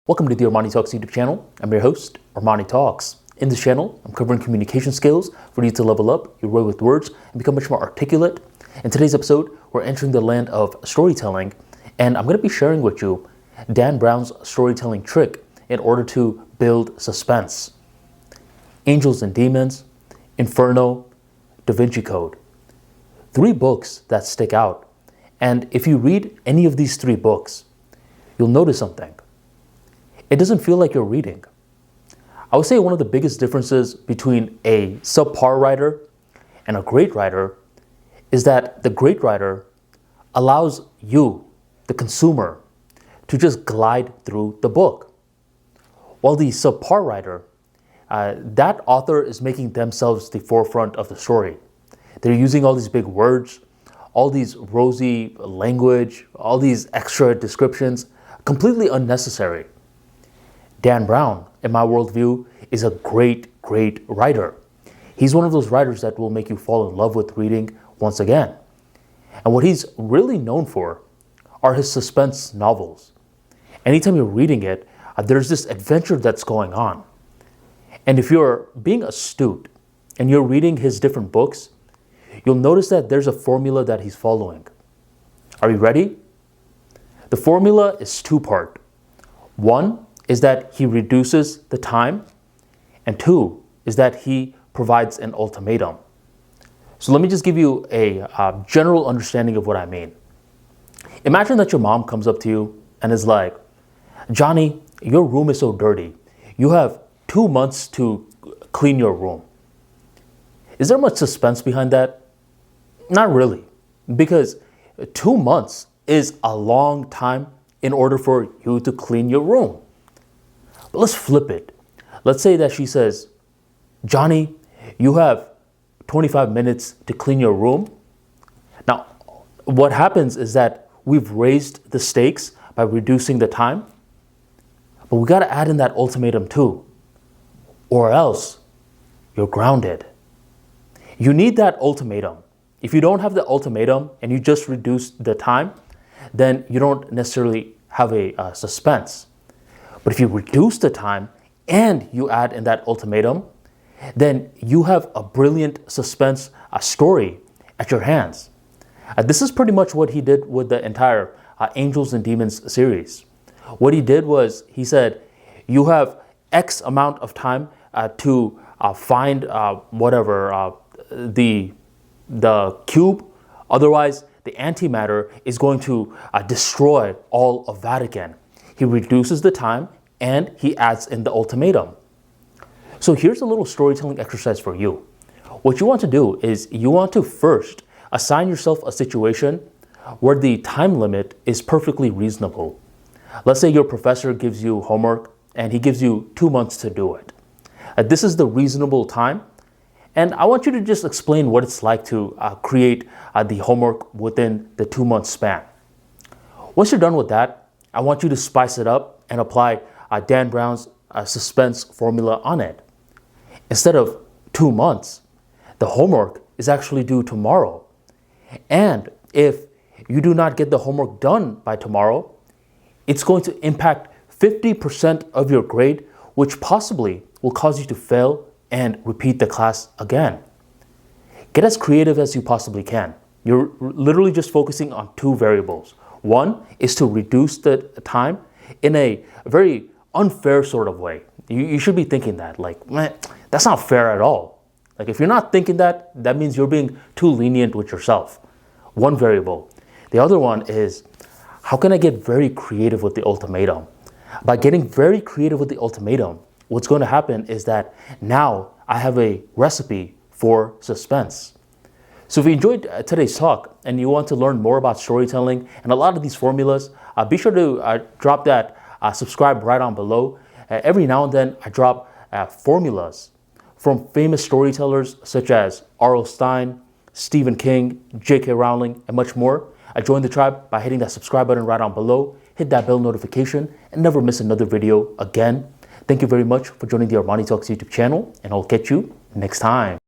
Welcome to the ArmaniTalks YouTube channel. I'm your host, ArmaniTalks. In this channel, I'm covering communication skills for you to level up your way with words and become much more articulate. In today's episode, we're entering the land of storytelling, and I'm going to be sharing with you Dan Brown's storytelling trick in order to build suspense. Angels and Demons, Inferno, Da Vinci Code. 3 books that stick out. And if you read any of these 3 books, you'll notice something. It doesn't feel like you're reading. I would say one of the biggest differences between a subpar writer and a great writer is that the great writer allows you, the consumer, to just glide through the book. While the subpar writer, that author is making themselves the forefront of the story. They're using all these big words, all these rosy language, all these extra descriptions, completely unnecessary. Dan Brown, in my worldview, is a great writer. He's one of those writers that will make you fall in love with reading once again. And what he's really known for are his suspense novels. Anytime you're reading it, there's this adventure that's going on. And if you're being astute and you're reading his different books, you'll notice that there's a formula that he's following. Are you ready? The formula is 2-part. 1 is that he reduces the time, and 2 is that he provides an ultimatum. So let me just give you a general understanding of what I mean. Imagine that your mom comes up to you and is like, "Johnny, your room is so dirty. You have 2 months to clean your room." Is there much suspense behind that? Not really, because 2 months is a long time in order for you to clean your room. But let's flip it. Let's say that she says, "Johnny, you have 25 minutes to clean your room." Now, what happens is that we've raised the stakes by reducing the time, but we got to add in that ultimatum too, or else you're grounded. You need that ultimatum. If you don't have the ultimatum and you just reduce the time, then you don't necessarily have a suspense. But if you reduce the time and you add in that ultimatum, then you have a brilliant suspense story at your hands. This is pretty much what he did with the entire Angels and Demons series. What he did was he said, you have X amount of time to find the cube. Otherwise, the antimatter is going to destroy all of Vatican. He reduces the time and he adds in the ultimatum. So here's a little storytelling exercise for you. What you want to do is you want to first assign yourself a situation where the time limit is perfectly reasonable. Let's say your professor gives you homework and he gives you 2 months to do it. This is the reasonable time. And I want you to just explain what it's like to create the homework within the 2-month span. Once you're done with that, I want you to spice it up and apply Dan Brown's suspense formula on it. Instead of 2 months, the homework is actually due tomorrow. And if you do not get the homework done by tomorrow, it's going to impact 50% of your grade, which possibly will cause you to fail and repeat the class again. Get as creative as you possibly can. You're literally just focusing on 2 variables. 1 is to reduce the time in a very unfair sort of way. You should be thinking that, like, man, that's not fair at all. Like, if you're not thinking that, that means you're being too lenient with yourself. 1 variable. The other one is, how can I get very creative with the ultimatum? By getting very creative with the ultimatum, what's going to happen is that now I have a recipe for suspense. So if you enjoyed today's talk and you want to learn more about storytelling and a lot of these formulas, be sure to drop that subscribe right on below. Every now and then I drop formulas from famous storytellers such as R.L. Stine, Stephen King, J.K. Rowling, and much more. Join the tribe by hitting that subscribe button right on below, hit that bell notification, and never miss another video again. Thank you very much for joining the ArmaniTalks YouTube channel, and I'll catch you next time.